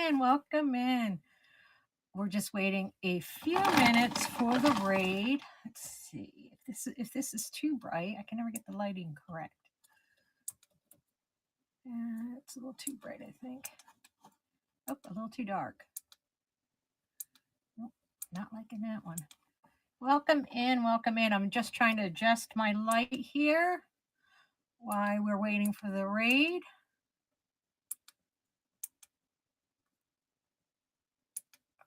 in. Welcome in. We're just waiting a few minutes for the raid. Let's see if this is too bright. I can never get the lighting correct. It's a little too bright, I think. Oh, a little too dark. Nope, not liking that one. Welcome in. Welcome in. I'm just trying to adjust my light here while we're waiting for the raid.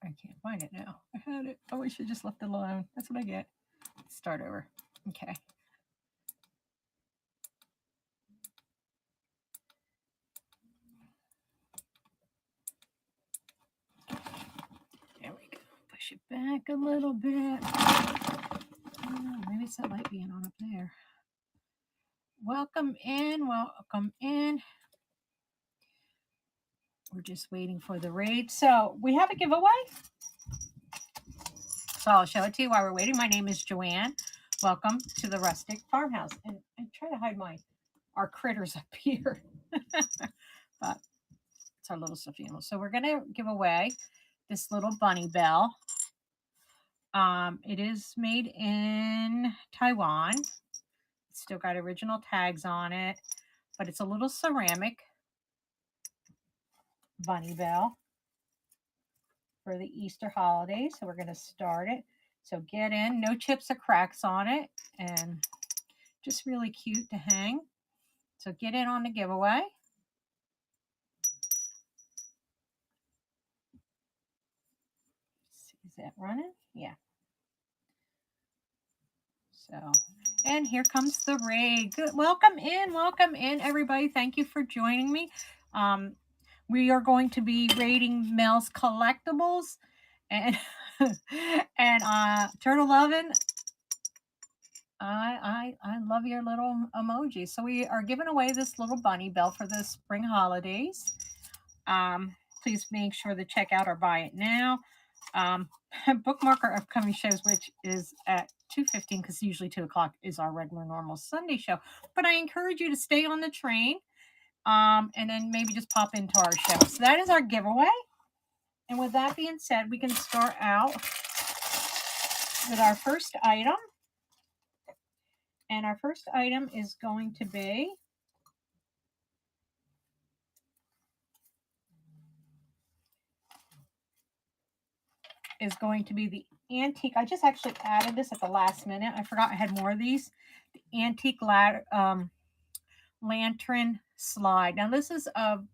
I can't find it now. I had it. Oh, I should just left it alone. That's what I get. Let's start over. Okay. There we go. Push it back a little bit. Maybe it's that light being on up there. Welcome in. Welcome in. We're just waiting for the raid. So we have a giveaway. So I'll show it to you while we're waiting. My name is Joanne. Welcome to the Rustic Farmhouse. And I try to hide our critters up here. But it's our little stuffed animal. So we're going to give away this little bunny bell. It is made in Taiwan. It's still got original tags on it, but it's a little ceramic bunny bell for the Easter holiday. So we're going to start it. So get in, no chips or cracks on it, and just really cute to hang. So get in on the giveaway. Is that running? Yeah. So, and here comes the raid. Good. Welcome in, everybody. Thank you for joining me. We are going to be raiding Mel's collectibles, and Turtle Oven. I love your little emoji. So we are giving away this little bunny bell for the spring holidays. Please make sure to check out or buy it now. Bookmark our upcoming shows, which is at 2:15, because usually 2 o'clock is our regular normal Sunday show. But I encourage you to stay on the train, and then maybe just pop into our show. So that is our giveaway. And with that being said, we can start out with our first item. And our first item is going to be the antique. I just actually added this at the last minute. I forgot I had more of these. The antique lantern slide. Now this is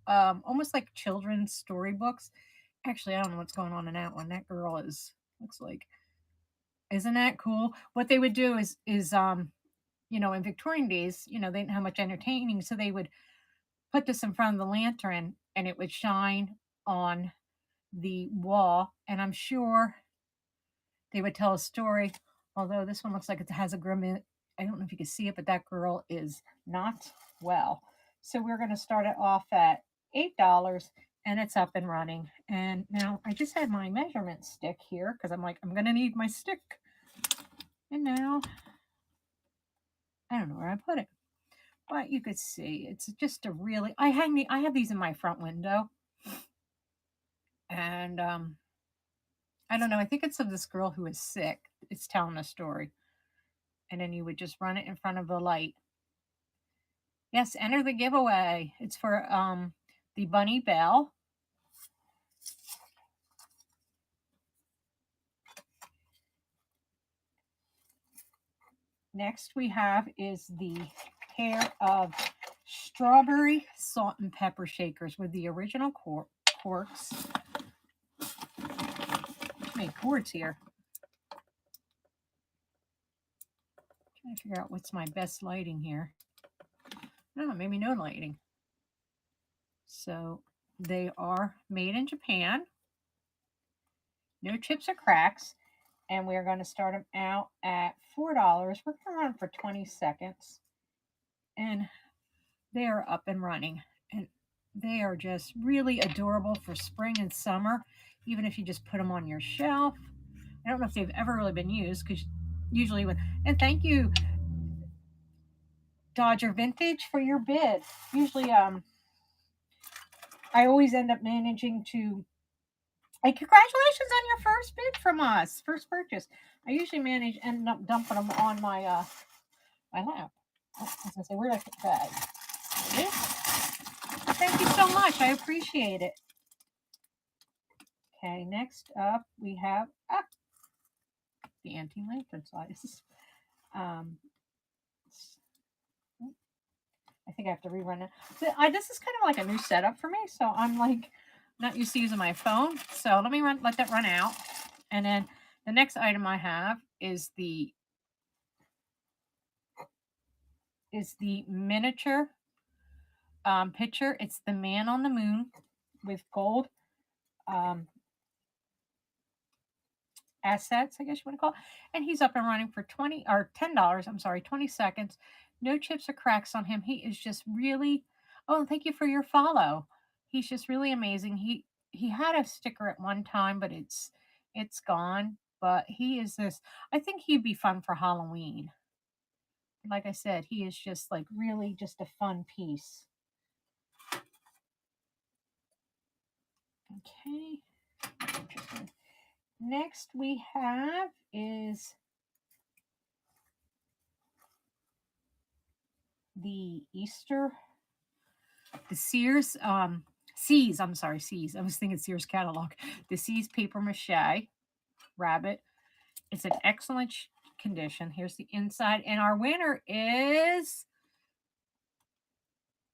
almost like children's storybooks. Actually, I don't know what's going on in that one. That girl looks like, isn't that cool? What they would do is in Victorian days, they didn't have much entertaining, so they would put this in front of the lantern and it would shine on the wall, and I'm sure they would tell a story. Although this one looks like it has a grim, I don't know if you can see it, but that girl is not well. So we're going to start it off at $8, and it's up and running. And now I just had my measurement stick here because I'm like, I'm going to need my stick. And now I don't know where I put it, but you could see it's just a really, I have these in my front window. And I don't know, I think it's of this girl who is sick. It's telling a story. And then you would just run it in front of the light. Yes, enter the giveaway. It's for the bunny bell. Next we have is the pair of strawberry salt and pepper shakers with the original corks. Too many cords here. Trying to figure out what's my best lighting here. No, maybe no lighting. So they are made in Japan. No chips or cracks. And we're going to start them out at $4. We're going to run for 20 seconds. And they are up and running. And they are just really adorable for spring and summer, even if you just put them on your shelf. I don't know if they've ever really been used, because usually and thank you, Dodger Vintage, for your bid. Usually I always end up managing to And congratulations on your first bid from us, first purchase. I usually end up dumping them on my my lap. Oh, I was gonna say, where did I put the bag? This? Thank you so much. I appreciate it. Okay, next up we have the anti-lantern sizes. I think I have to rerun it. This is kind of like a new setup for me, so I'm like not used to using my phone. So let me let that run out, and then the next item I have is the miniature picture. It's the man on the moon with gold assets, I guess you want to call it. And he's up and running for $10. I'm sorry, 20 seconds. No chips or cracks on him. He is just really. Oh, thank you for your follow. He's just really amazing. He had a sticker at one time, but it's gone. But he is this. I think he'd be fun for Halloween. Like I said, he is just like really just a fun piece. Okay. Next we have is the Sears Seas. I'm sorry, Seas. I was thinking Sears catalog. The Seas paper mache rabbit. It's in excellent condition. Here's the inside, and our winner is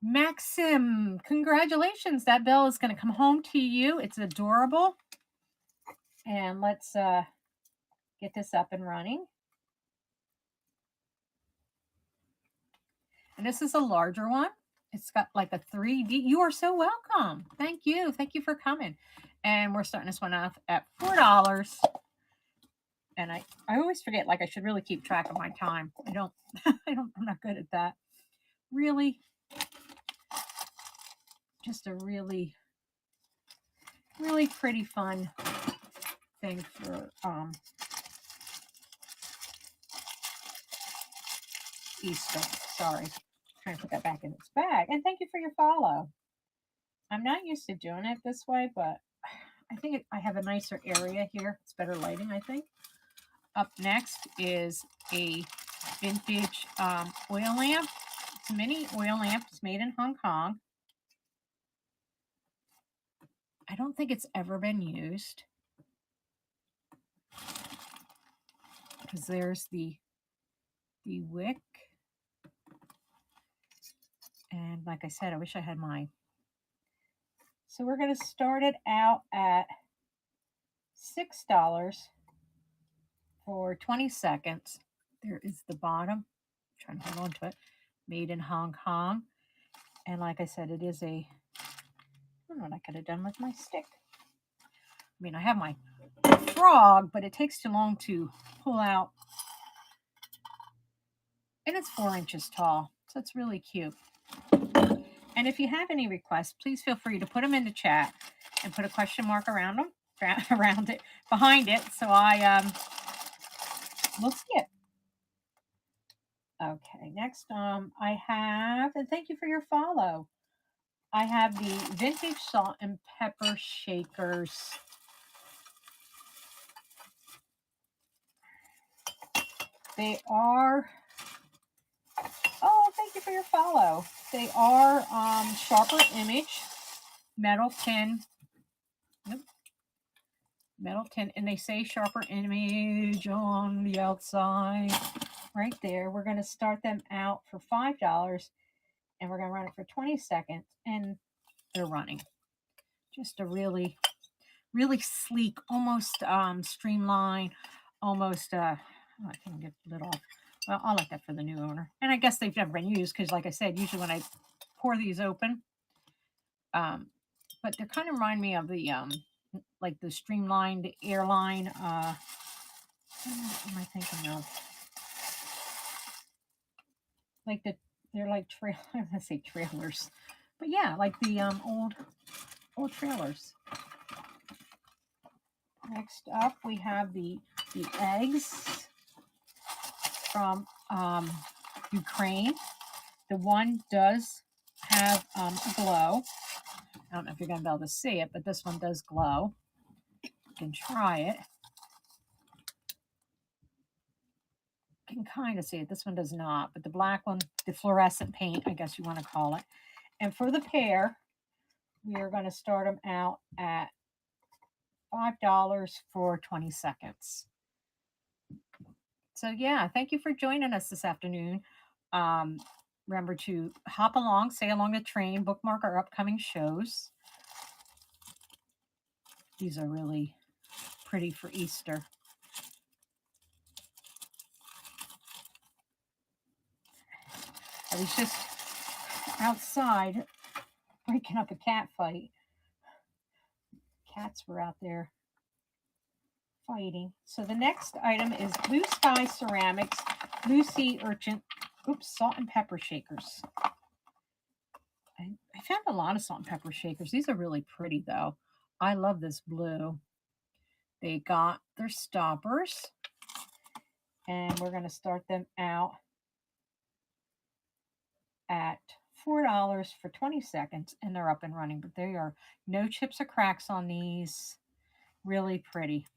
Maxim. Congratulations! That bell is going to come home to you. It's adorable. And let's get this up and running. And this is a larger one. It's got like a 3D. You are so welcome. Thank you. Thank you for coming. And we're starting this one off at $4. And I always forget, like I should really keep track of my time. I'm not good at that. Really, just a really, really pretty fun thing for Easter. Sorry. Trying to put that back in its bag. And thank you for your follow. I'm not used to doing it this way, but I think I have a nicer area here. It's better lighting, I think. Up next is a vintage oil lamp. It's a mini oil lamp. It's made in Hong Kong. I don't think it's ever been used. Because there's the wick. And like I said, I wish I had mine. So we're going to start it out at $6 for 20 seconds. There is the bottom. I'm trying to hold on to it. Made in Hong Kong. And like I said, it is I don't know what I could have done with my stick. I mean, I have my frog, but it takes too long to pull out. And it's 4 inches tall. So it's really cute. And if you have any requests, please feel free to put them in the chat and put a question mark around it, behind it, so I will see it. Okay, next I have, and thank you for your follow. I have the vintage salt and pepper shakers. They are. Oh, thank you for your follow. They are sharper image, metal tin. Yep. Metal tin, and they say sharper image on the outside right there. We're going to start them out for $5, and we're going to run it for 20 seconds, and they're running. Just a really, really sleek, almost streamlined, almost, I can get the lid off. Well, I'll let that for the new owner. And I guess they've never been used because, like I said, usually when I pour these open, but they kind of remind me of the, like the streamlined airline, what am I thinking of? Like they're like I'm gonna say trailers, but yeah, like the old trailers. Next up, we have the eggs from Ukraine. The one does have a glow. I don't know if you're gonna be able to see it, but this one does glow. You can try it. You can kind of see it. This one does not, but the black one, the fluorescent paint, I guess you want to call it. And for the pair, we are going to start them out at $5 for 20 seconds. So yeah, thank you for joining us this afternoon. Remember to hop along, stay along the train, bookmark our upcoming shows. These are really pretty for Easter. I was just outside breaking up a cat fight. Cats were out there fighting. So the next item is Blue Sky Ceramics, Blue Sea Urchin, salt and pepper shakers. I found a lot of salt and pepper shakers. These are really pretty though. I love this blue. They got their stoppers, and we're going to start them out at $4 for 20 seconds, and they're up and running. But there are no chips or cracks on these. Really pretty.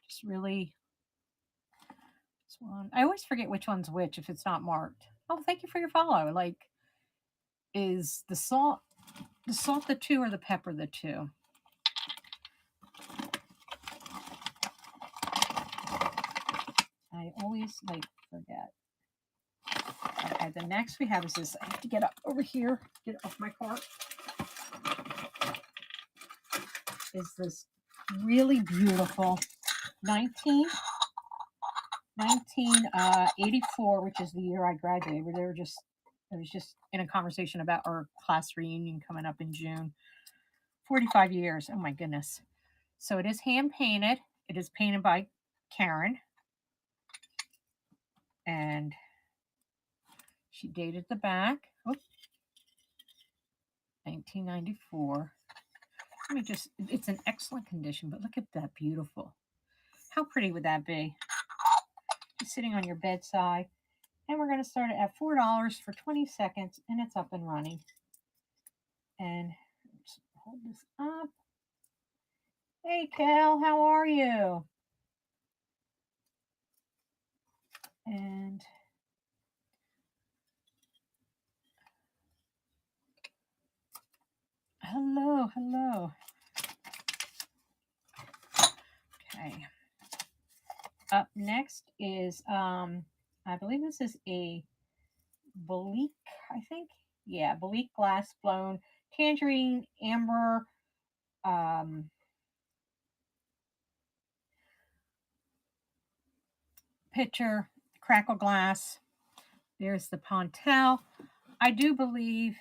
Just really. This one. I always forget which one's which if it's not marked. Oh, thank you for your follow. Like, is the salt the 2 or the pepper the 2? I always forget. Okay, the next we have is this. I have to get up over here, get off my cart. Is this really beautiful 1984, which is the year I graduated. I was just in a conversation about our class reunion coming up in June. 45 years. Oh my goodness. So it is hand painted. It is painted by Karen. And she dated the back. 1994. It's in excellent condition, but look at that, beautiful. How pretty would that be? Just sitting on your bedside. And we're going to start it at $4 for 20 seconds, and it's up and running. And just hold this up. Hey, Cal, how are you? And hello. Okay. Up next is, I believe this is a Belique, I think. Yeah, Belique glass blown tangerine amber pitcher, crackle glass. There's the Pontel. I do believe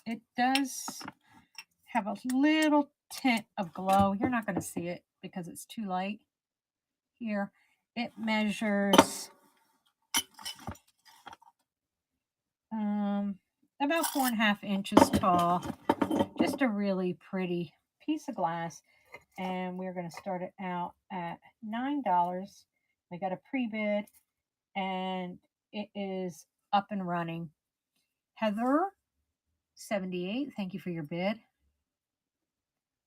it does have a little tint of glow. You're not going to see it because it's too light here. It measures about 4.5 inches tall. Just a really pretty piece of glass. And we're going to start it out at $9. We got a pre-bid, and it is up and running. Heather, 78, thank you for your bid.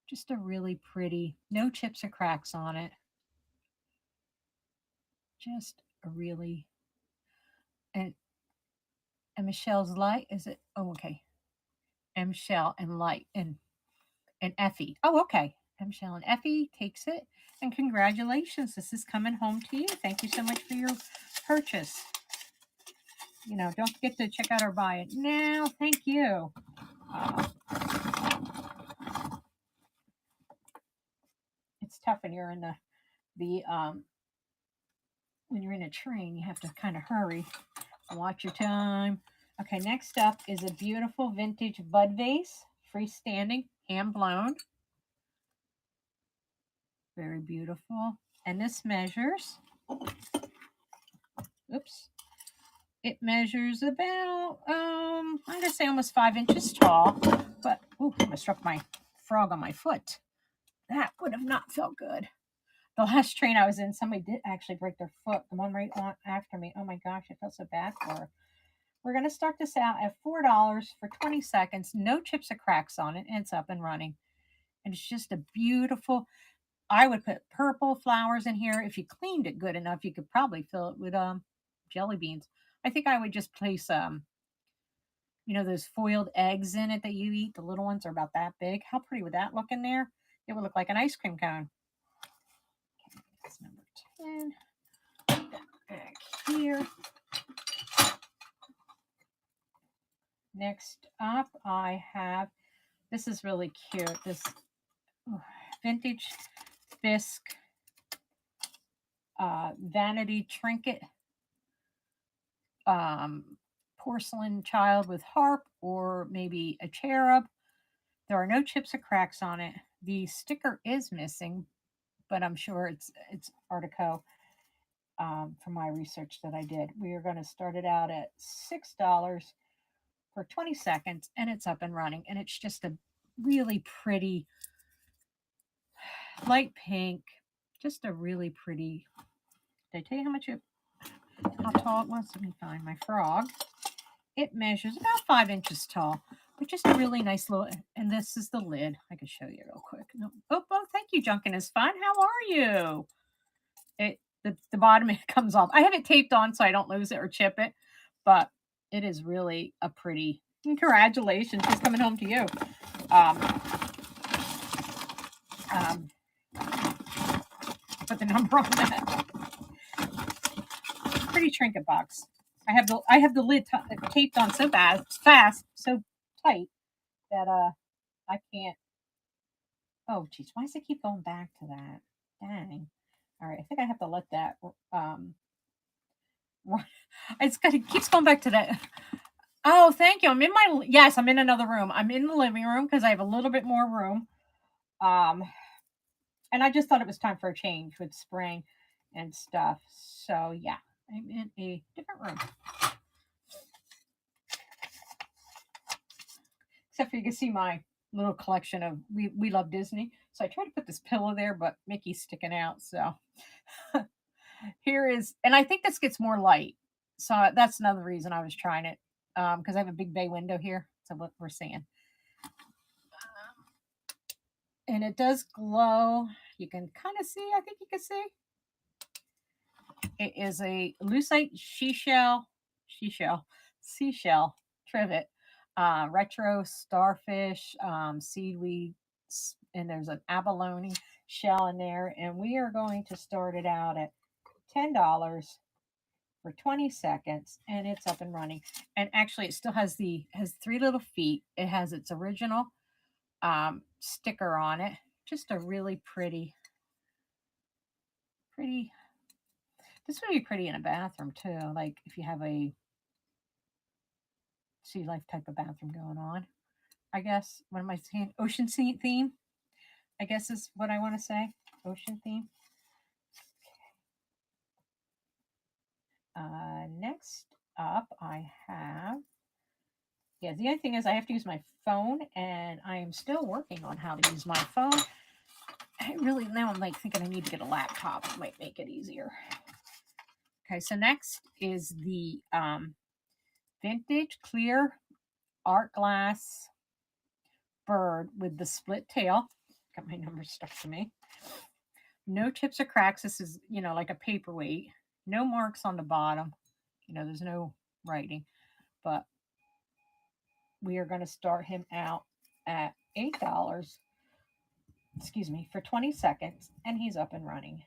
Just a really pretty, no chips or cracks on it. Just a really, and Michelle's light, is it? Oh, okay. Michelle and light and Effie. Oh, okay. Michelle and Effie takes it. And congratulations, this is coming home to you. Thank you so much for your purchase. Don't forget to check out our buy it now. Thank you. It's tough when you're in when you're in a train, you have to kind of hurry. Watch your time. Okay, next up is a beautiful vintage bud vase, freestanding, hand blown. Very beautiful. And this measures, it measures about, I'm going to say almost 5 inches tall, but, I struck my frog on my foot. That would have not felt good. The last train I was in, somebody did actually break their foot. The one right on after me. Oh my gosh, I felt so bad for her. We're going to start this out at $4 for 20 seconds. No chips or cracks on it, and it's up and running. And it's just a beautiful, I would put purple flowers in here. If you cleaned it good enough, you could probably fill it with jelly beans. I think I would just place those foiled eggs in it that you eat. The little ones are about that big. How pretty would that look in there? It would look like an ice cream cone. Okay, that's number 10. Back here. Next up, I have, this is really cute, this vintage bisque vanity trinket porcelain child with harp or maybe a cherub. There are no chips or cracks on it. The sticker is missing, but I'm sure it's Artico from my research that I did. We are going to start it out at $6 for 20 seconds, and it's up and running. And it's just a really pretty light pink, just a really pretty. Did I tell you how tall it was? Let me find my frog. It measures about 5 inches tall, but just a really nice little. And this is the lid. I can show you real quick. No, oh, thank you, Junkin is fun. How are you? The bottom it comes off. I have it taped on so I don't lose it or chip it, but it is really a pretty. Congratulations, it's coming home to you. Put the number on that. Pretty trinket box. I have the lid taped on so fast, so tight that I can't. Oh geez, why does it keep going back to that? Dang. All right, I think I have to let that it keeps going back to that. Oh, thank you. I'm in another room. I'm in the living room because I have a little bit more room. And I just thought it was time for a change with spring and stuff. So yeah, I'm in a different room. Except for you can see my little collection of we love Disney. So I tried to put this pillow there, but Mickey's sticking out. So here is, and I think this gets more light. So that's another reason I was trying it. Because I have a big bay window here. So what we're seeing. And it does glow. You can kind of see, I think you can see. It is a lucite seashell trivet, retro starfish, seaweed, and there's an abalone shell in there. And we are going to start it out at $10 for 20 seconds, and it's up and running. And actually, it still has 3 little feet. It has its original sticker on it. Just a really pretty. This would be pretty in a bathroom too. Like if you have a sea life type of bathroom going on. I guess, what am I saying? Ocean sea theme, I guess is what I want to say. Ocean theme. Next up, I have. Yeah, the only thing is I have to use my phone, and I am still working on how to use my phone. Now I'm like thinking I need to get a laptop. It might make it easier. Okay, so next is the vintage clear art glass bird with the split tail. Got my number stuck to me. No chips or cracks. This is, like a paperweight. No marks on the bottom. There's no writing. But we are going to start him out at $8, for 20 seconds, and he's up and running.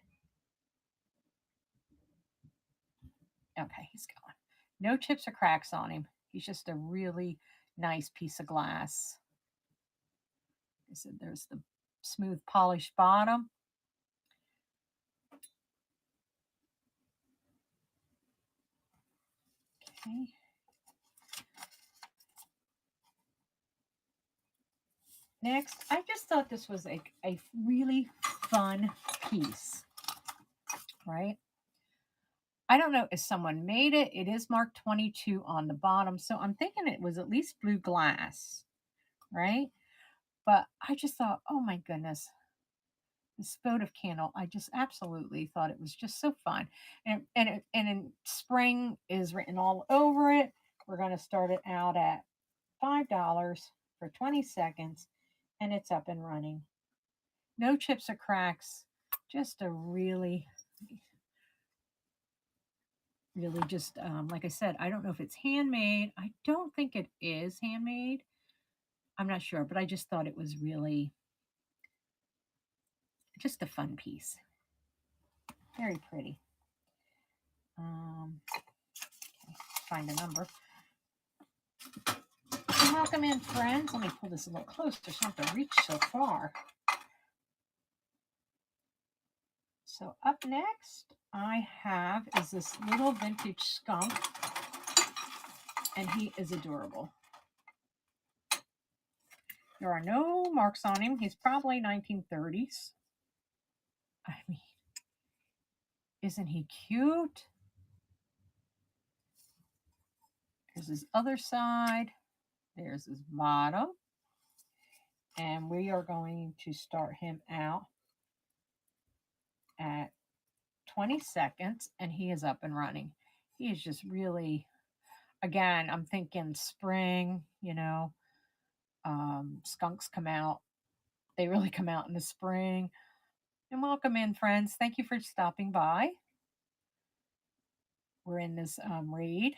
Okay, he's going. No chips or cracks on him. He's just a really nice piece of glass. I said there's the smooth polished bottom. Okay. Next, I just thought this was a really fun piece, right? I don't know if someone made it. It is marked 22 on the bottom, so I'm thinking it was at least blue glass, right? But I just thought, oh my goodness, this votive candle, I just absolutely thought it was just so fun. And in spring is written all over it. We're going to start it out at $5 for 20 seconds, and it's up and running. No chips or cracks. Just a really, really just, like I said, I don't know if it's handmade. I don't think it is handmade. I'm not sure, but I just thought it was really just a fun piece. Very pretty. Okay, find a number. Welcome in, friends. Let me pull this a little closer so I don't have to reach so far. So up next, I have is this little vintage skunk, and he is adorable. There are no marks on him. He's probably 1930s. I mean, isn't he cute? Here's his other side. There's his bottom. And we are going to start him out at 20 seconds, and he is up and running. He is just really, again, I'm thinking spring, skunks come out. They really come out in the spring. And welcome in, friends. Thank you for stopping by. We're in this raid.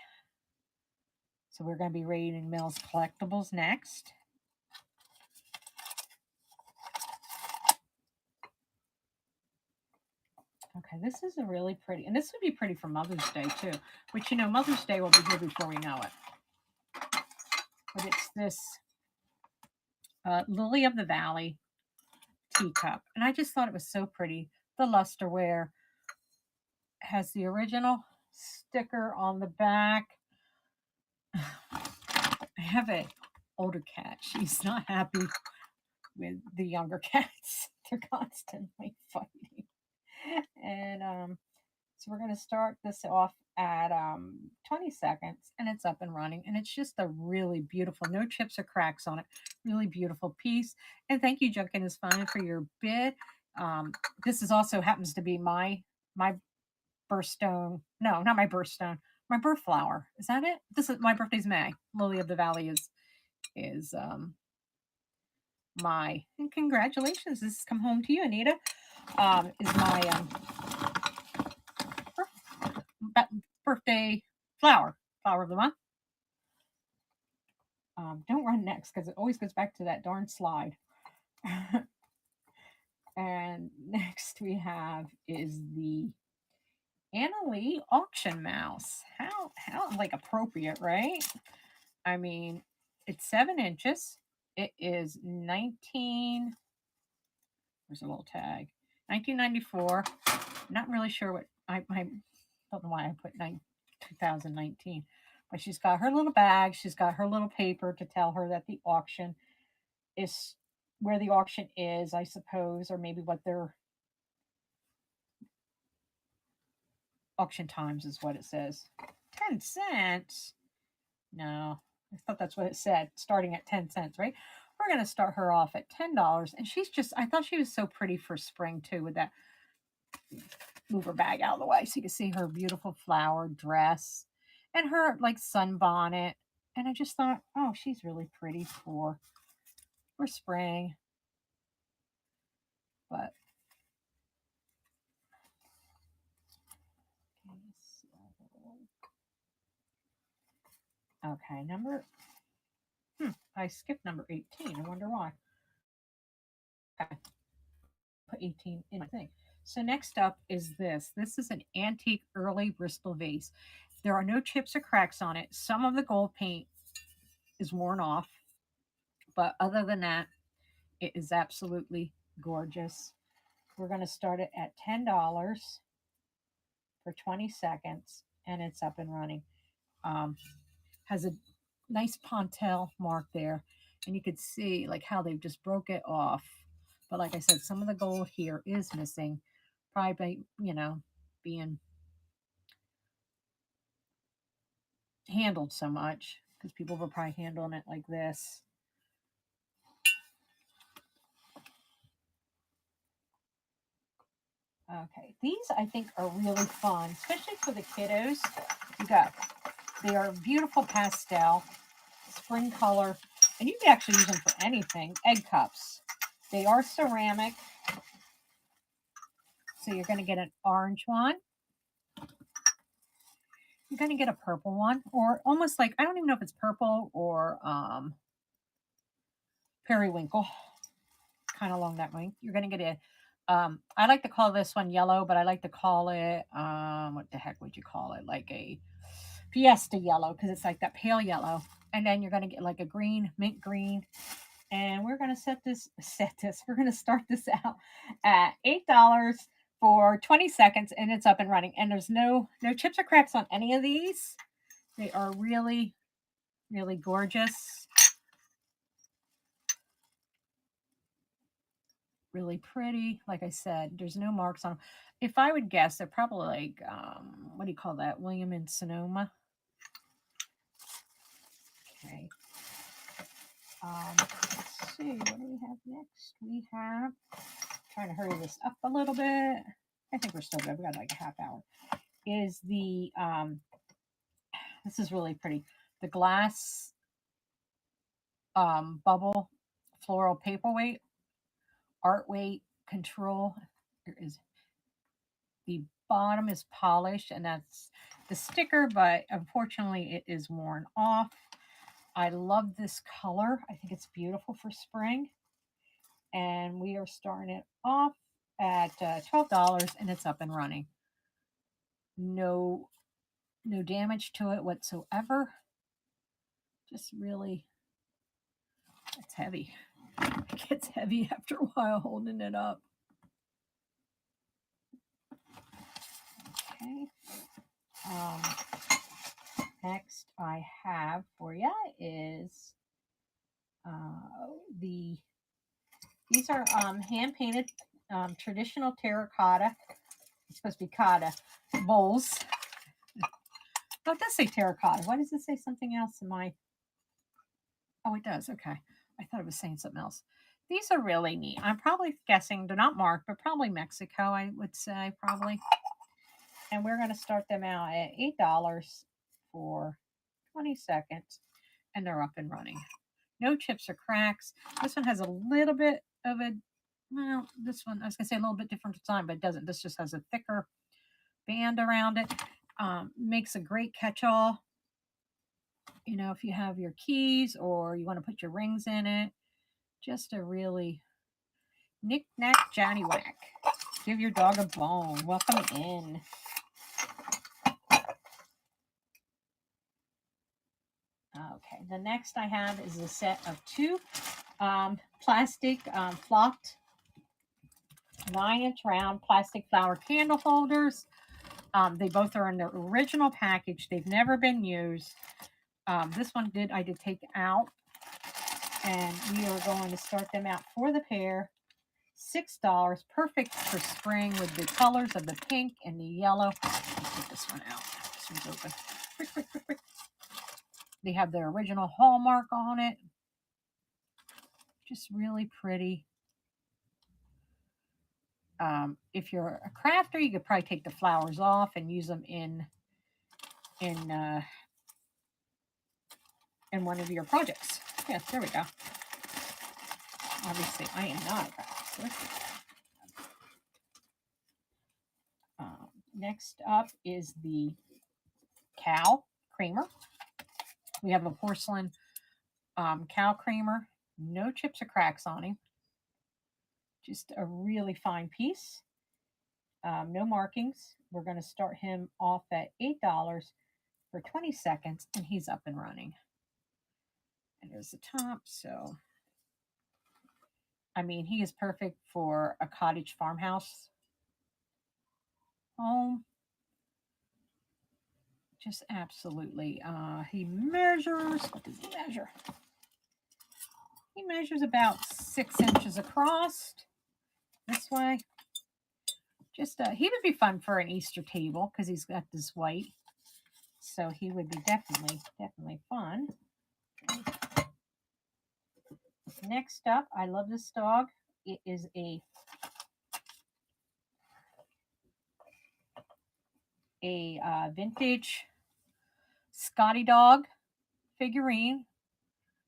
So we're going to be raiding Mel's Collectibles next. Okay, this is a really pretty, and this would be pretty for Mother's Day too. Which, Mother's Day will be here before we know it. But it's this Lily of the Valley teacup. And I just thought it was so pretty. The lusterware has the original sticker on the back. I have an older cat. She's not happy with the younger cats. They're constantly fighting. And so we're going to start this off at 20 seconds, and it's up and running. And it's just a really beautiful, no chips or cracks on it. Really beautiful piece. And thank you, Junkin is Fun, for your bid. This is also happens to be my birthstone. No, not my birthstone. My birth flower. Is that it? This is my birthday's May. Lily of the Valley is my, and congratulations. This has come home to you, Anita. Is my birthday flower of the month. Don't run next because it always goes back to that darn slide. And next we have is the Anna Lee auction mouse. How like appropriate, right? I mean, it's 7 inches. It is 19. There's a little tag. 1994. Not really sure what I don't know why I put 2019. But she's got her little bag. She's got her little paper to tell her that the auction is where the auction is, I suppose, or maybe what their auction times is what it says. 10 cents? No, I thought that's what it said, starting at 10 cents, right? We're going to start her off at $10. And she's just, I thought she was so pretty for spring too with that. Move her bag out of the way so you can see her beautiful flower dress and her like sunbonnet. And I just thought, oh, she's really pretty for spring. But okay, I skipped number 18. I wonder why. Okay. Put 18 in my thing. So next up is this. This is an antique early Bristol vase. There are no chips or cracks on it. Some of the gold paint is worn off, but other than that, it is absolutely gorgeous. We're going to start it at $10 for 20 seconds, and it's up and running. Has a nice Pontel mark there, and you could see like how they've just broke it off. But like I said, some of the gold here is missing, probably by, being handled so much because people were probably handling it like this. Okay, these I think are really fun, especially for the kiddos. They are beautiful pastel, spring color, and you can actually use them for anything. Egg cups. They are ceramic. So you're going to get an orange one. You're going to get a purple one, or almost like, I don't even know if it's purple or periwinkle, kind of along that line. You're going to get I like to call this one yellow, but I like to call it, what the heck would you call it? Like a fiesta yellow, because it's like that pale yellow. And then you're going to get like a green, mint green. And we're going to we're going to start this out at $8 for 20 seconds, and it's up and running. And there's no chips or cracks on any of these. They are really, really gorgeous. Really pretty. Like I said, there's no marks on them. If I would guess, they're probably like, what do you call that? William and Sonoma. Okay. Let's see. What do we have next? We have, trying to hurry this up a little bit. I think we're still good. We got like a half hour. Is the, this is really pretty. The glass bubble floral paperweight, art weight control. There is, the bottom is polished, and that's the sticker, but unfortunately it is worn off. I love this color. I think it's beautiful for spring. And we are starting it off at $12, and it's up and running. No damage to it whatsoever. Just really, it's heavy. It gets heavy after a while holding it up. Okay. Next I have for you is these are hand painted traditional terracotta. It's supposed to be cotta bowls. Oh, it does say terracotta. Why does it say something else in my? Oh, it does. Okay. I thought it was saying something else. These are really neat. I'm probably guessing they're not marked, but probably Mexico, I would say, probably. And we're going to start them out at $8 for 20 seconds, and they're up and running. No chips or cracks. This one has a little bit of a, well, this one, I was going to say a little bit different design, but it doesn't. This just has a thicker band around it. Makes a great catch-all. You know, if you have your keys or you want to put your rings in it. Just a really knick-knack, Johnny-whack. Give your dog a bone. Welcome in. Okay, the next I have is a set of two plastic flocked 9-inch round plastic flower candle holders. They both are in the original package. They've never been used. This one I did take out, and we are going to start them out for the pair. $6, perfect for spring with the colors of the pink and the yellow. Let's get this one out. This one's open. Quick, quick, quick, quick. They have their original hallmark on it. Just really pretty. If you're a crafter, you could probably take the flowers off and use them in one of your projects. Yes, there we go. Obviously, I am not a crafter. Next up is the cow creamer. We have a porcelain cow creamer. No chips or cracks on him. Just a really fine piece. No markings. We're going to start him off at $8 for 20 seconds, and he's up and running. And there's the top. So, I mean, he is perfect for a cottage farmhouse home. Just absolutely. He measures, what does he measure? He measures about 6 inches across this way. Just he would be fun for an Easter table because he's got this white. So he would be definitely fun. Next up, I love this dog. It is a vintage Scotty dog figurine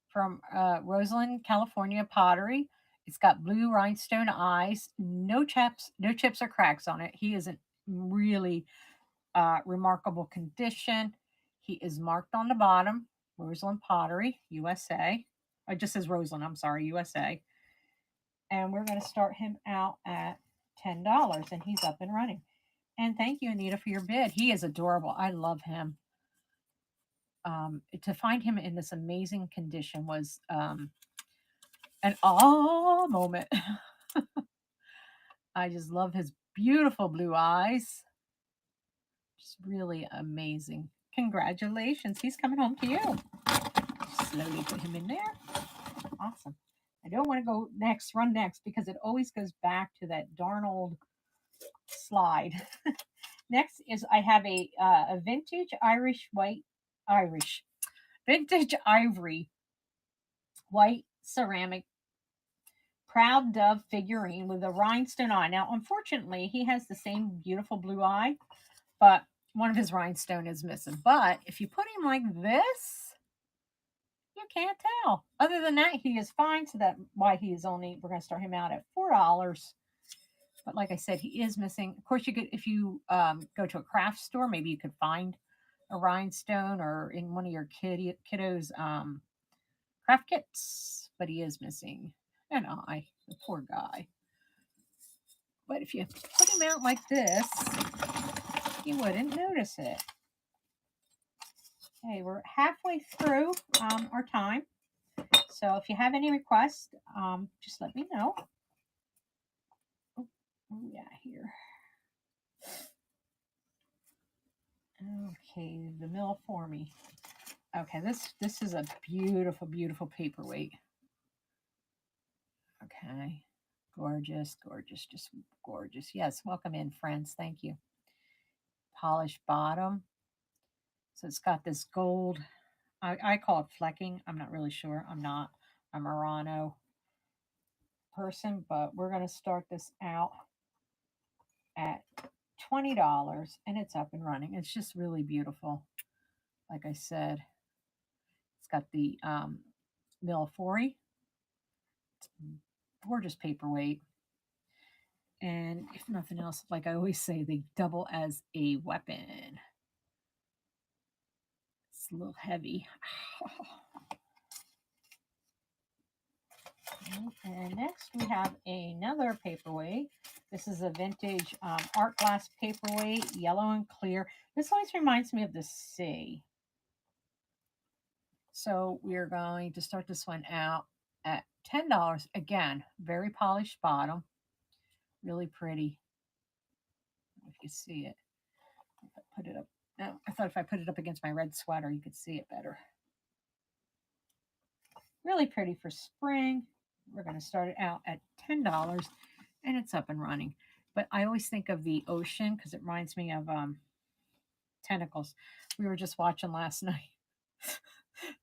from Roseland, California pottery. It's got blue rhinestone eyes, no chips or cracks on it. He is in really remarkable condition. He is marked on the bottom, Roseland Pottery, USA. It just says Roseland, I'm sorry, USA. And we're going to start him out at $10, and he's up and running. And thank you, Anita, for your bid. He is adorable. I love him. To find him in this amazing condition was an awe moment. I just love his beautiful blue eyes. Just really amazing. Congratulations. He's coming home to you. Slowly put him in there. Awesome. I don't want to go next, run next, because it always goes back to that darn old slide. Next is I have a vintage vintage ivory white ceramic proud dove figurine with a rhinestone eye. Now, unfortunately, he has the same beautiful blue eye, but one of his rhinestone is missing. But if you put him like this, you can't tell. Other than that, he is fine. So that's why he is only, we're going to start him out at $4. But like I said, he is missing. Of course, you could, if you go to a craft store, maybe you could find a rhinestone or in one of your kiddos' craft kits. But he is missing an eye, the poor guy. But if you put him out like this, you wouldn't notice it. Okay, we're halfway through our time. So if you have any requests, just let me know. Oh yeah, here. Okay, the mill for me. Okay, this is a beautiful, beautiful paperweight. Okay, gorgeous, gorgeous, just gorgeous. Yes, welcome in, friends. Thank you. Polished bottom. So it's got this gold. I call it flecking. I'm not really sure. I'm not a Murano person, but we're going to start this out at $20, and it's up and running. It's just really beautiful. Like I said, it's got the Milfori, gorgeous paperweight. And if nothing else, like I always say, they double as a weapon. It's a little heavy. And next we have another paperweight. This is a vintage art glass paperweight, yellow and clear. This always reminds me of the sea. So we're going to start this one out at $10. Again, very polished bottom. Really pretty. If you see it. If I put it up. No, I thought if I put it up against my red sweater, you could see it better. Really pretty for spring. We're going to start it out at $10, and it's up and running. But I always think of the ocean because it reminds me of tentacles. We were just watching last night.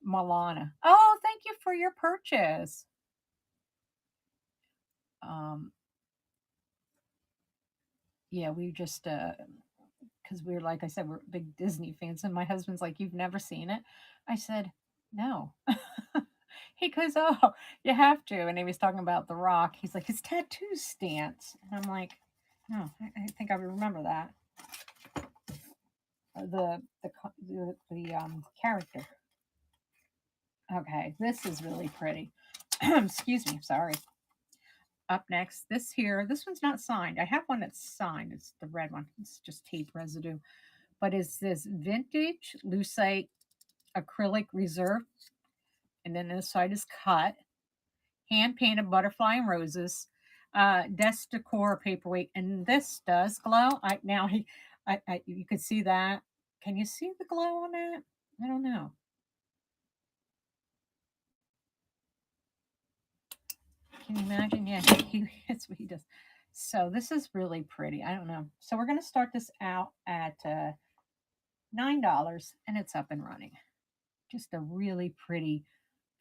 Milana. Oh, thank you for your purchase. Yeah, we just because we're like I said, we're big Disney fans, and my husband's like, "You've never seen it?" I said, "No." He goes, "Oh, you have to," and he was talking about The Rock. He's like, "His tattoo stance," and I'm like, "No, I think I remember that." The character. Okay, this is really pretty. Excuse me, sorry. Up next, this one's not signed. I have one that's signed. It's the red one. It's just tape residue. But it's this vintage lucite acrylic reserve. And then this side is cut. Hand painted butterfly and roses. Desk decor paperweight. And this does glow. You could see that. Can you see the glow on that? I don't know. Can you imagine? Yeah, that's what he does. So this is really pretty. I don't know. So we're going to start this out at $9, and it's up and running. Just a really pretty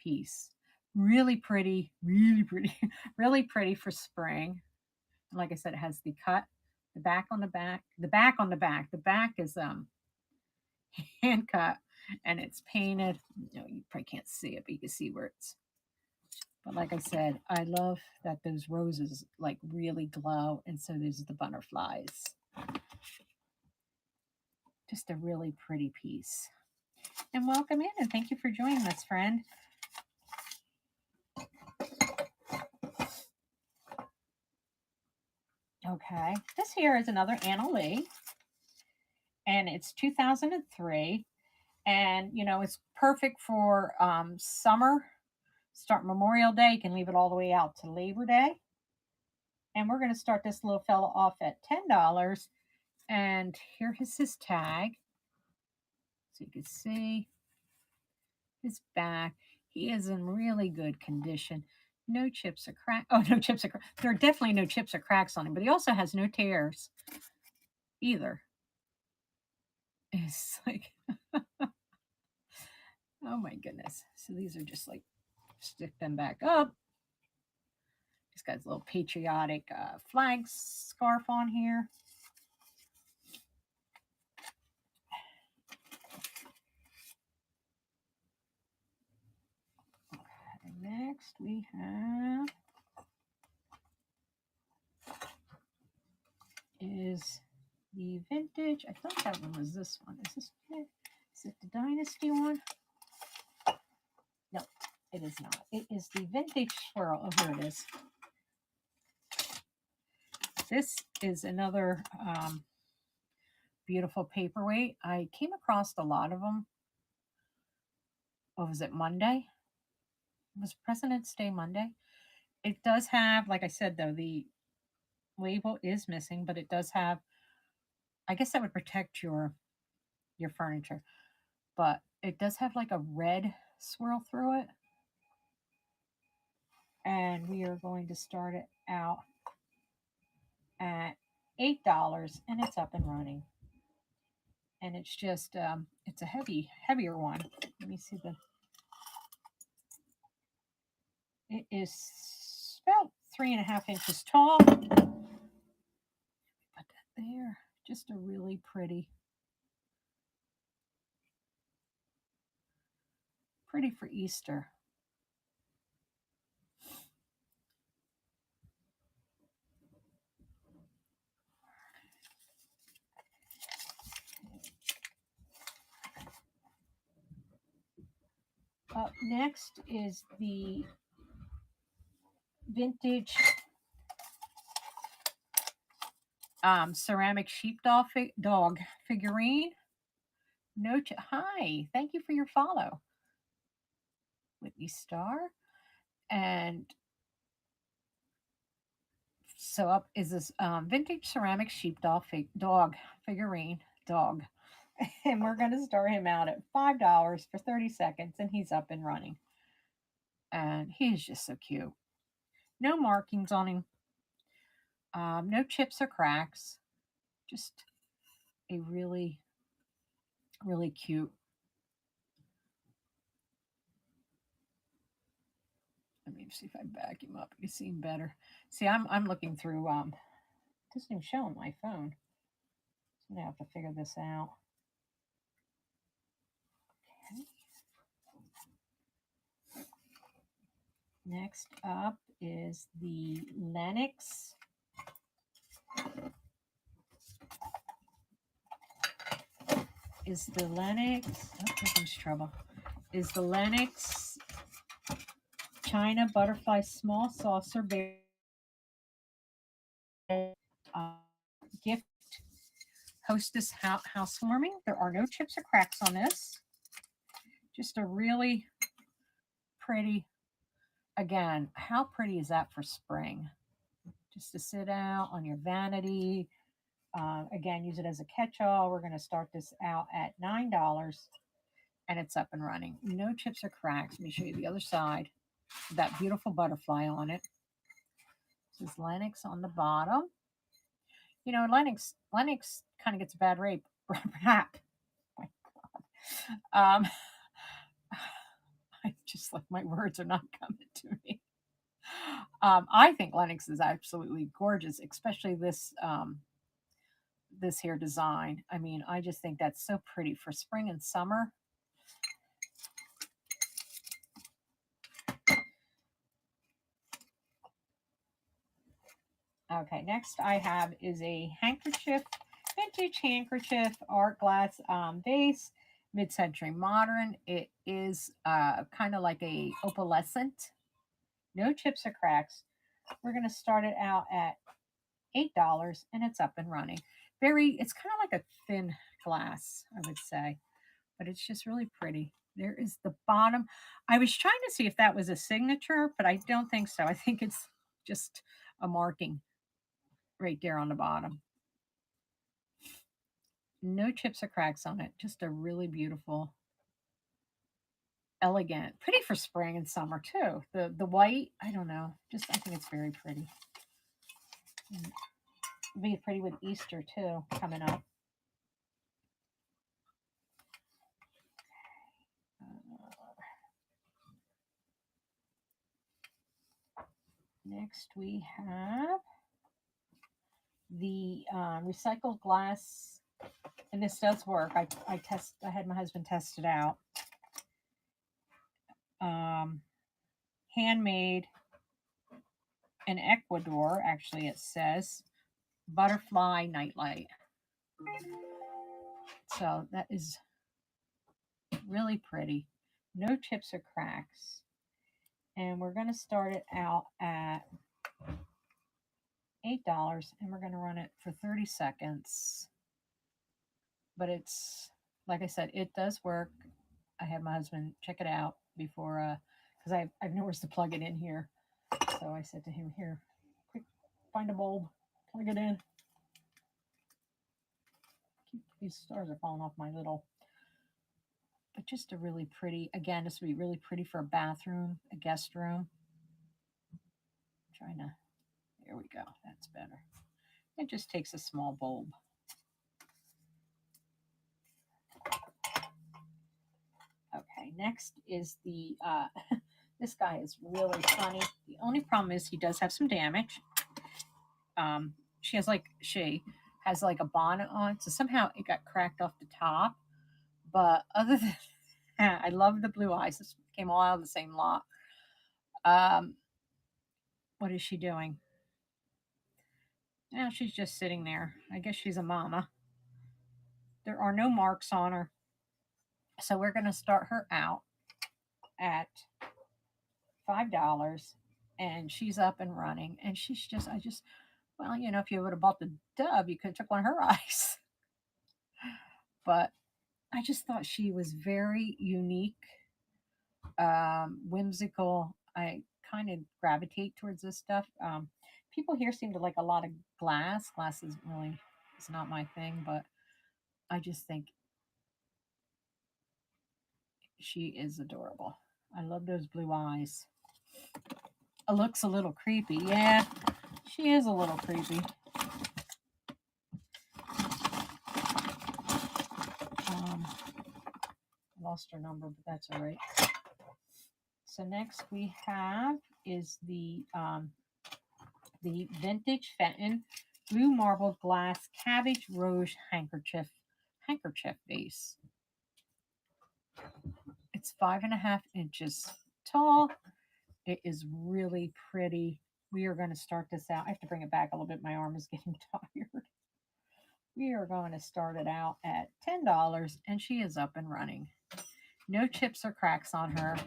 piece. Really pretty, really pretty, really pretty for spring. And like I said, it has the cut, the back on the back, the back on the back. The back is hand cut, and it's painted. You probably can't see it, but you can see where it's But like I said, I love that those roses like really glow, and so there's the butterflies. Just a really pretty piece. And welcome in, and thank you for joining us, friend. Okay, this here is another Anna Lee, and it's 2003. And, you know, it's perfect for summer. Start Memorial Day. You can leave it all the way out to Labor Day. And we're going to start this little fella off at $10. And here is his tag. So you can see his back. He is in really good condition. No chips or crack. Oh, no chips or crack. There are definitely no chips or cracks on him, but he also has no tears either. It's like, oh my goodness. So these are just like, stick them back up. He's got his little patriotic flag scarf on here. Okay, next we have is the vintage. I thought that one was this one. Is this it? Is it the Dynasty one? No, it is not. It is the vintage swirl. Oh, here it is. This is another beautiful paperweight. I came across a lot of them. What was it, Monday? It was President's Day Monday. It does have, like I said, though, the label is missing, but it does have, I guess that would protect your furniture, but it does have like a red swirl through it. And we are going to start it out at $8, and it's up and running. And it's just it's a heavier one. Let me see the, it is about 3.5 inches tall. Put that there. Just a really pretty for Easter. Up next is the vintage ceramic sheepdog dog figurine. Hi, thank you for your follow, Whitney Star. And so up is this vintage ceramic sheepdog dog figurine dog. And we're going to start him out at $5 for 30 seconds, and he's up and running. And he's just so cute. No markings on him, no chips or cracks. Just a really, really cute. Let me see if I back him up. You see him better. See, I'm looking through. It doesn't even show on my phone. So I'm gonna have to figure this out. Okay. Next up is the Lennox. Is the Lennox? Oh, here comes trouble. Is the Lennox China Butterfly Small Saucer Bear gift hostess housewarming? There are no chips or cracks on this. Just a really pretty. Again, how pretty is that for spring? Just to sit out on your vanity. Again, use it as a catch-all. We're going to start this out at $9, and it's up and running. No chips or cracks. Let me show you the other side. That beautiful butterfly on it. This is Lennox on the bottom. You know, Lennox kind of gets a bad rap. My God. I just like, my words are not coming to me. I think Lennox is absolutely gorgeous, especially this this here design. I mean, I just think that's so pretty for spring and summer. Okay, next I have is a handkerchief, vintage handkerchief, art glass vase, mid-century modern. It is kind of like a opalescent, no chips or cracks. We're gonna start it out at $8, and it's up and running. It's kind of like a thin glass, I would say, but it's just really pretty. There is the bottom. I was trying to see if that was a signature, but I don't think so. I think it's just a marking right there on the bottom. No chips or cracks on it. Just a really beautiful, elegant, pretty for spring and summer too. The white, I don't know. Just I think it's very pretty. Be pretty with Easter too coming up. Next we have the recycled glass, and this does work. I had my husband test it out. Um, Handmade in Ecuador, actually it says butterfly nightlight. So that is really pretty. No chips or cracks. And we're going to start it out at $8, and we're going to run it for 30 seconds. But it's, like I said, it does work. I had my husband check it out before, because I've nowhere to plug it in here. So I said to him, here, quick, find a bulb, plug it in. These stars are falling off my little. But just a really pretty, again, this would be really pretty for a bathroom, a guest room. Trying to, there we go, that's better. It just takes a small bulb. Okay, next is the, this guy is really funny. The only problem is he does have some damage. She has like a bonnet on, so somehow it got cracked off the top. But other than that, I love the blue eyes. This came all out of the same lot. Um, what is she doing? Now she's just sitting there. I guess she's a mama. There are no marks on her. So we're going to start her out at $5, and she's up and running. And she's just, well, if you would have bought the dove, you could have took one of her eyes. But I just thought she was very unique, whimsical. I kind of gravitate towards this stuff. People here seem to like a lot of glass. Glass is not my thing, but I just think she is adorable. I love those blue eyes. It looks a little creepy. Yeah, she is a little creepy. Lost her number, but that's all right. So next we have is the vintage Fenton blue marble glass cabbage rose handkerchief base. It's 5.5 inches tall. It is really pretty. We are going to start this out. I have to bring it back a little bit. My arm is getting tired. We are going to start it out at $10, and she is up and running. No chips or cracks on her.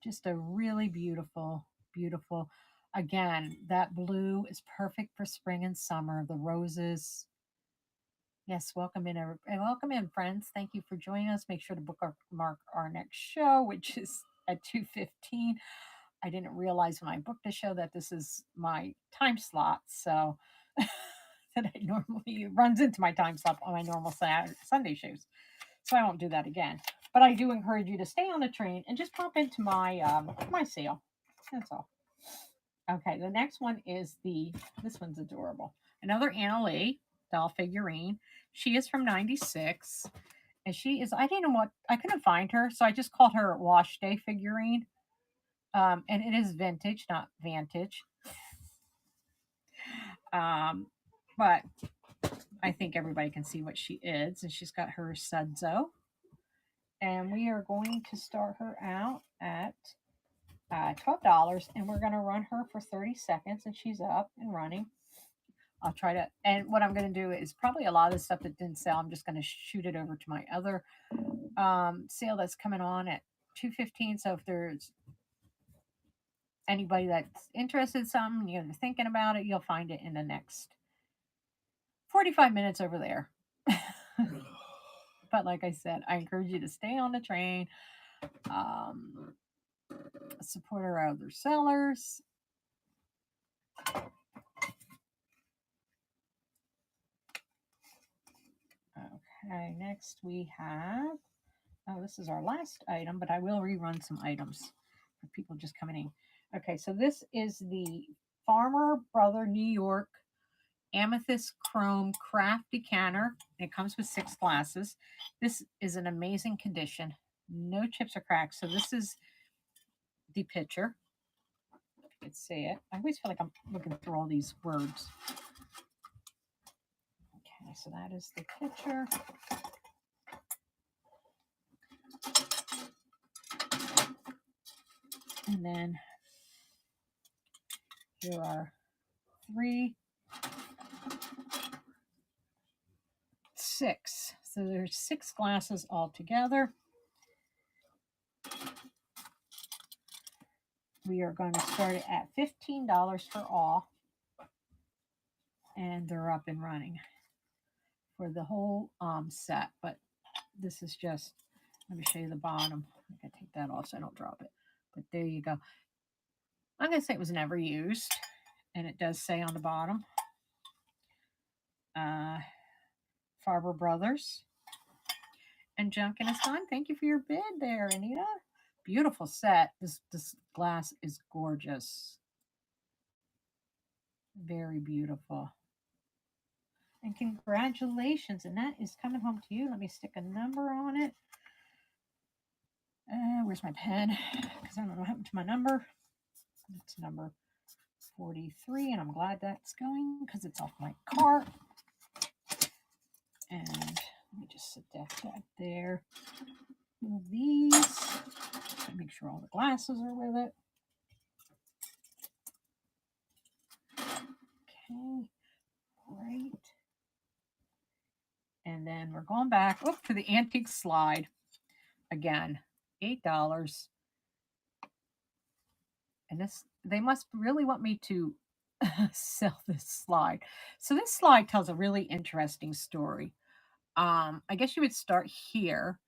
Just a really beautiful, beautiful. Again, that blue is perfect for spring and summer. The roses. Yes, welcome in, welcome in, friends. Thank you for joining us. Make sure to bookmark our next show, which is at 2:15. I didn't realize when I booked the show that this is my time slot, so that I normally runs into my time slot on my normal Sunday shows. So I won't do that again. But I do encourage you to stay on the train and just pop into my my sale. That's all. Okay, the next one is this one's adorable. Another Anna Lee doll figurine. She is from '96. And she is, I didn't know what, I couldn't find her. So I just called her Wash Day figurine. And it is vintage, not vantage. But I think everybody can see what she is. And she's got her Sudzo. And we are going to start her out at $12, and we're going to run her for 30 seconds, and she's up and running. I'll try to, and what I'm going to do is probably a lot of the stuff that didn't sell, I'm just going to shoot it over to my other sale that's coming on at 2:15. So if there's anybody that's interested in something, you're thinking about it, you'll find it in the next 45 minutes over there. But like I said, I encourage you to stay on the train, support our other sellers. Okay, next we have, oh, this is our last item, but I will rerun some items for people just coming in. Okay, so this is the Farmer Brother New York Amethyst Chrome Craft Decanter. It comes with 6 glasses. This is an amazing condition. No chips or cracks. So this is the pitcher. If you can see it. I always feel like I'm looking through all these words. Okay, so that is the pitcher. And then here are 3, 6. So there's 6 glasses altogether. We are going to start it at $15 for all. And they're up and running for the whole set. But this is just, let me show you the bottom. I gotta take that off so I don't drop it. But there you go. I'm going to say it was never used. And it does say on the bottom, Farber Brothers. And Junkin is gone. Thank you for your bid there, Anita. Beautiful set. This glass is gorgeous. Very beautiful. And congratulations. And that is coming home to you. Let me stick a number on it. Where's my pen? Because I don't know what happened to my number. It's number 43. And I'm glad that's going because it's off my cart. And let me just set that back there. Move these. Make sure all the glasses are with it. Okay, great. And then we're going back to the antique slide again, $8. And this, they must really want me to sell this slide. So this slide tells a really interesting story. I guess you would start here,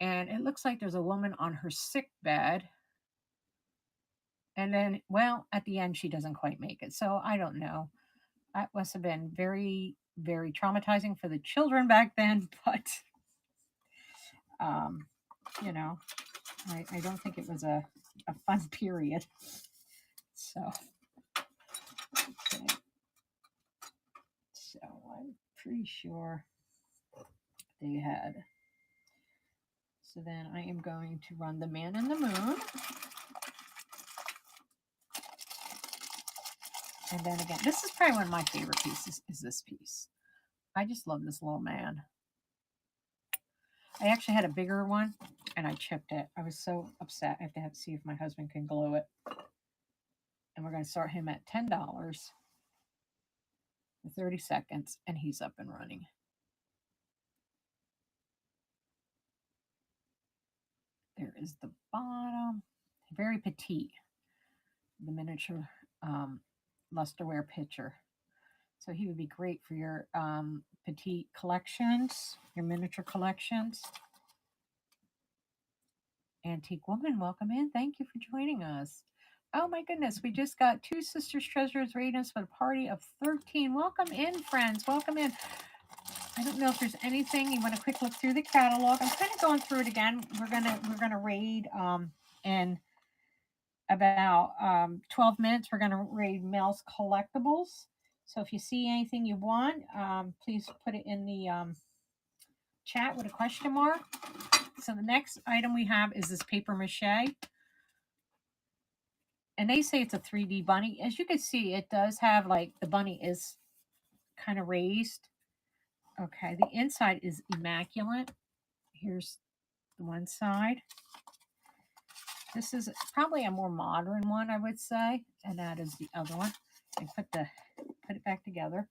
and it looks like there's a woman on her sick bed. And then, well, at the end, she doesn't quite make it. So I don't know. That must have been very, very traumatizing for the children back then. But, you know, I don't think it was a fun period. So, okay. So I'm pretty sure they had. So then I am going to run the Man in the Moon. And then again, this is probably one of my favorite pieces, is this piece. I just love this little man. I actually had a bigger one, and I chipped it. I was so upset. I have to see if my husband can glue it. And we're going to start him at $10 for 30 seconds, and he's up and running. There is the bottom. Very petite. The miniature lusterware pitcher. So he would be great for your petite collections, your miniature collections. Antique Woman, welcome in. Thank you for joining us. Oh my goodness, we just got 2 Sisters Treasures ratings for the party of 13. Welcome in, friends. Welcome in. I don't know if there's anything you want to quick look through the catalog. I'm kind of going through it again. We're gonna raid in about 12 minutes. We're gonna raid Mel's collectibles. So if you see anything you want, please put it in the chat with a question mark. So the next item we have is this paper mache. And they say it's a 3D bunny. As you can see, it does have, like, the bunny is kind of raised. Okay, the inside is immaculate. Here's the one side. This is probably a more modern one, I would say, and that is the other one. And put it back together.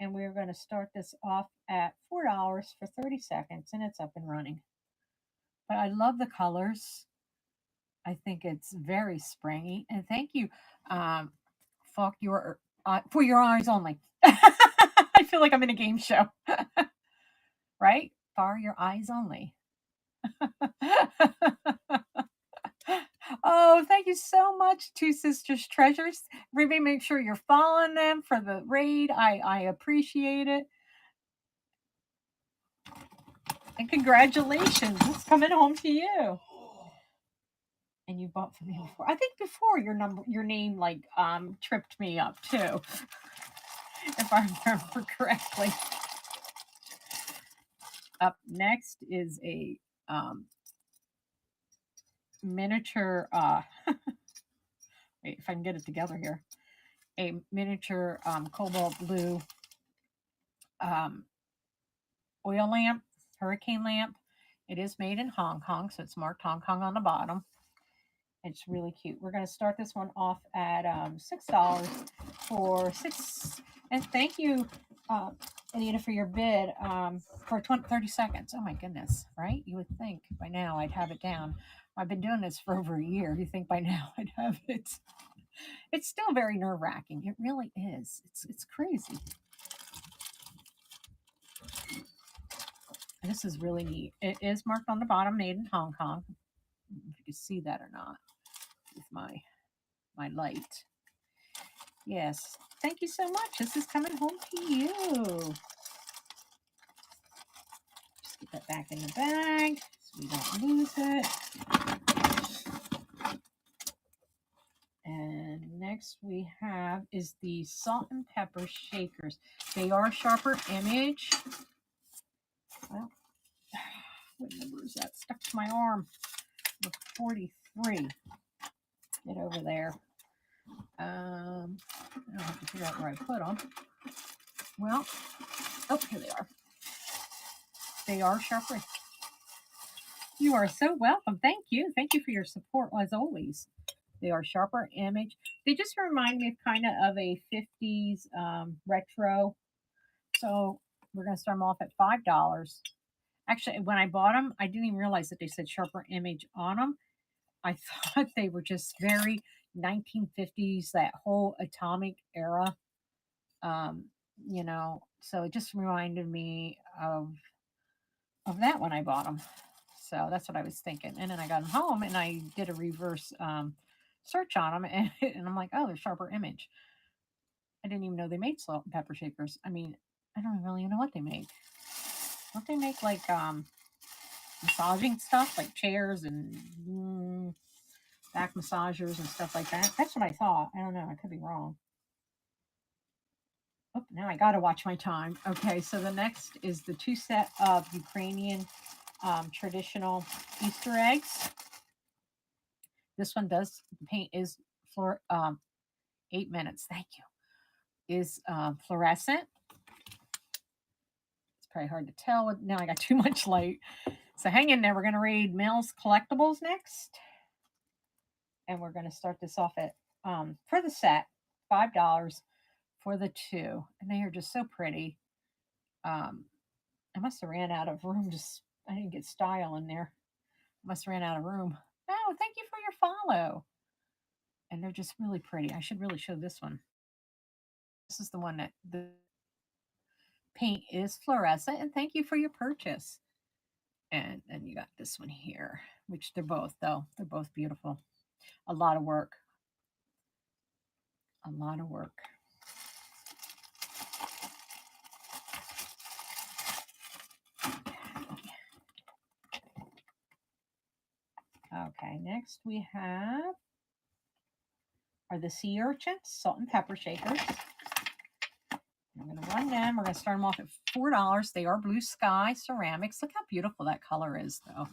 And we're going to start this off at $4 for 30 seconds, and it's up and running. But I love the colors. I think it's very springy. And thank you, fuck your for your eyes only. I feel like I'm in a game show, right? For your eyes only. Oh, thank you so much, Two Sisters Treasures. Everybody, make sure you're following them for the raid. I appreciate it. And congratulations, it's coming home to you. And you bought from me before. I think before your name like tripped me up too, if I remember correctly. Up next is a miniature wait, if I can get it together here. A miniature cobalt blue oil lamp, hurricane lamp. It is made in Hong Kong, so it's marked Hong Kong on the bottom. It's really cute. We're going to start this one off at $6 for 6. And thank you, Anita, for your bid for 30 seconds. Oh my goodness, right? You would think by now I'd have it down. I've been doing this for over a year. You think by now I'd have it. It's still very nerve wracking. It really is. It's crazy. This is really neat. It is marked on the bottom, made in Hong Kong. If you can see that or not with my light. Yes. Thank you so much. This is coming home to you. Just get that back in the bag so we don't lose it. And next we have is the salt and pepper shakers. They are sharper image. Well, what number is that? Stuck to my arm. 43. Get over there. I'll have to figure out where I put them. Well, oh, here they are. They are sharper. You are so welcome. Thank you. Thank you for your support as always. They are sharper image. They just remind me of kind of a 50s retro. So we're going to start them off at $5. Actually, when I bought them, I didn't even realize that they said sharper image on them. I thought they were just very 1950s, that whole atomic era. You know, so it just reminded me of that when I bought them. So that's what I was thinking. And then I got them home and I did a reverse search on them, and I'm like, oh, they're sharper image. I didn't even know they made salt and pepper shakers. I mean, I don't really know what they make. Don't they make like massaging stuff, like chairs and back massagers and stuff like that? That's what I thought. I don't know. I could be wrong. Oh, now I got to watch my time. Okay, so the next is the 2 set of Ukrainian traditional Easter eggs. This one does, the paint is for 8 minutes. Thank you. Is fluorescent. It's probably hard to tell. Now I got too much light. So hang in there. We're going to read Mills Collectibles next. And we're going to start this off at, for the set, $5 for the 2. And they are just so pretty. I must have ran out of room. I didn't get style in there. Must have ran out of room. Oh, thank you for your follow. And they're just really pretty. I should really show this one. This is the one that the paint is fluorescent. And thank you for your purchase. And then you got this one here, which they're both, though. They're both beautiful. A lot of work. A lot of work. Okay, next we have are the sea urchins, salt and pepper shakers. I'm going to run them. We're going to start them off at $4. They are blue sky ceramics. Look how beautiful that color is, though.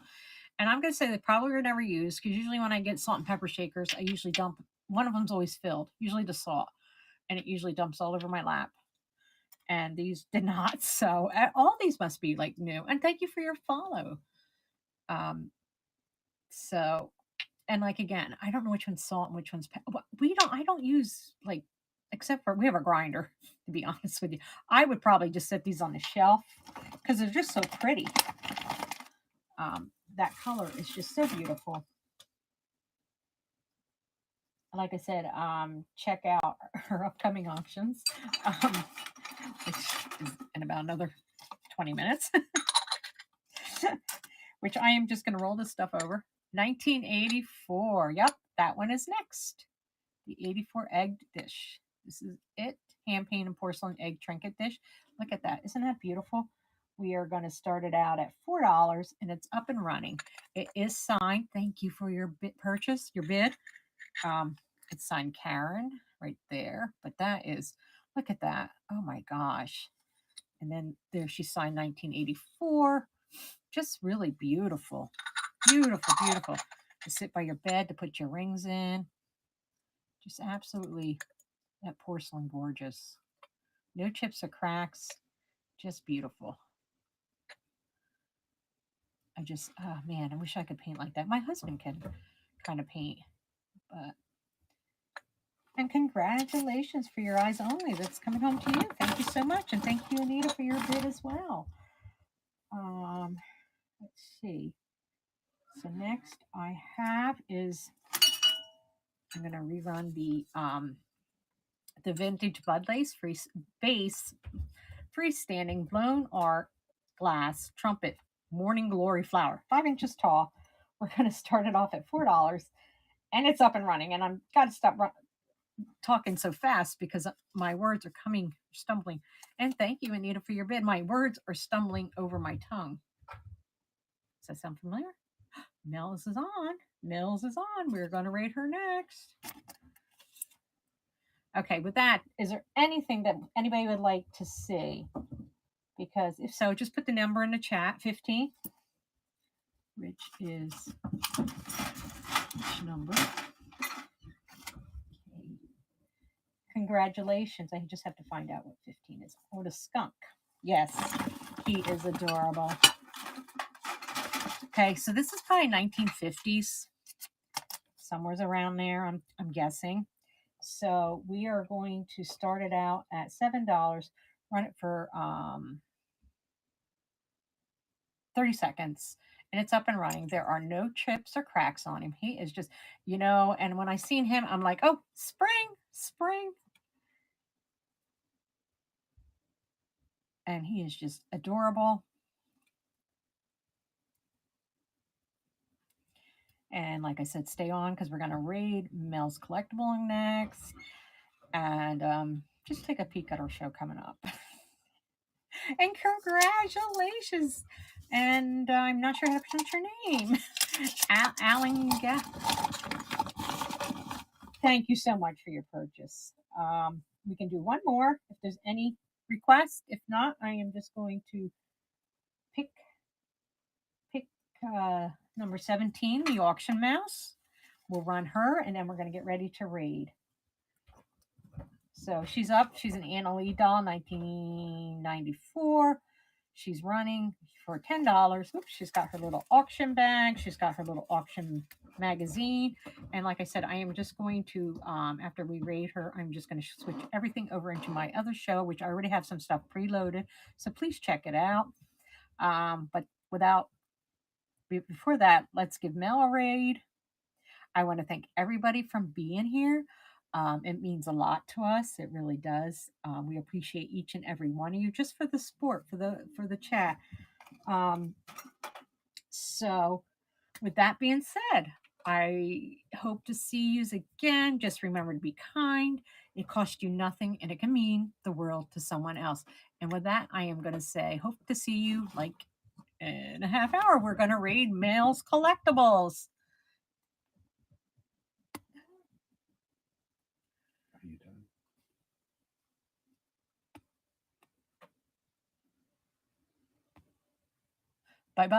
And I'm going to say they probably are never used, because usually when I get salt and pepper shakers, I usually dump, one of them's always filled, usually the salt, and it usually dumps all over my lap. And these did not. So all these must be like new. And thank you for your follow. So And like again, I don't know which one's salt and which one's we don't. I don't use like except for we have a grinder. To be honest with you, I would probably just set these on the shelf because they're just so pretty. That color is just so beautiful. Like I said, check out her upcoming auctions, um, which is in about another 20 minutes, which I am just going to roll this stuff over. 1984. Yep, that one is next. The 84 egg dish. This is it. Hand painted porcelain egg trinket dish. Look at that. Isn't that beautiful? We are going to start it out at $4 and it's up and running. It is signed. Thank you for your purchase, your bid. Um, it's signed Karen right there. But that is, look at that. Oh my gosh. And then there she signed 1984. Just really beautiful. Beautiful, beautiful. To sit by your bed, to put your rings in. Just absolutely that porcelain gorgeous. No chips or cracks. Just beautiful. Oh man, I wish I could paint like that. My husband can kind of paint, but. And congratulations for your eyes only. That's coming home to you. Thank you so much. And thank you, Anita, for your bid as well. Let's see. So next I have is I'm going to rerun the vintage Bud Lace free base freestanding blown art glass trumpet morning glory flower, 5 inches tall. We're going to start it off at $4, and it's up and running. And I've got to stop talking so fast because my words are stumbling. And thank you, Anita, for your bid. My words are stumbling over my tongue. Does that sound familiar? Mills is on. Mills is on. We're going to rate her next. Okay, with that, is there anything that anybody would like to see? Because if so, just put the number in the chat, 15, which is which number? Okay. Congratulations. I just have to find out what 15 is. Oh, the skunk. Yes, he is adorable. Okay, so this is probably 1950s, somewhere's around there, I'm guessing. So we are going to start it out at $7, run it for 30 seconds, and it's up and running. There are no chips or cracks on him. He is just, and when I seen him, I'm like, oh, spring, spring. And he is just adorable. And like I said, stay on because we're going to raid Mel's Collectible next. And just take a peek at our show coming up. And congratulations. And I'm not sure how to pronounce your name. Alan. Thank you so much for your purchase. We can do one more if there's any requests. If not, I am just going to pick number 17, the auction mouse. We'll run her, and then we're going to get ready to raid. So she's up. She's an Anna Lee doll, 1994. She's running for $10. Oops, she's got her little auction bag. She's got her little auction magazine. And like I said, I am just going to, after we raid her, I'm just going to switch everything over into my other show, which I already have some stuff preloaded. So please check it out. But before that, let's give Mel a raid. I want to thank everybody for being here. It means a lot to us. It really does. We appreciate each and every one of you just for the support, for the chat. So with that being said, I hope to see you again. Just remember to be kind. It costs you nothing, and it can mean the world to someone else. And with that, I am going to say, hope to see you like in a half hour. We're going to raid Mel's Collectibles. Bye-bye.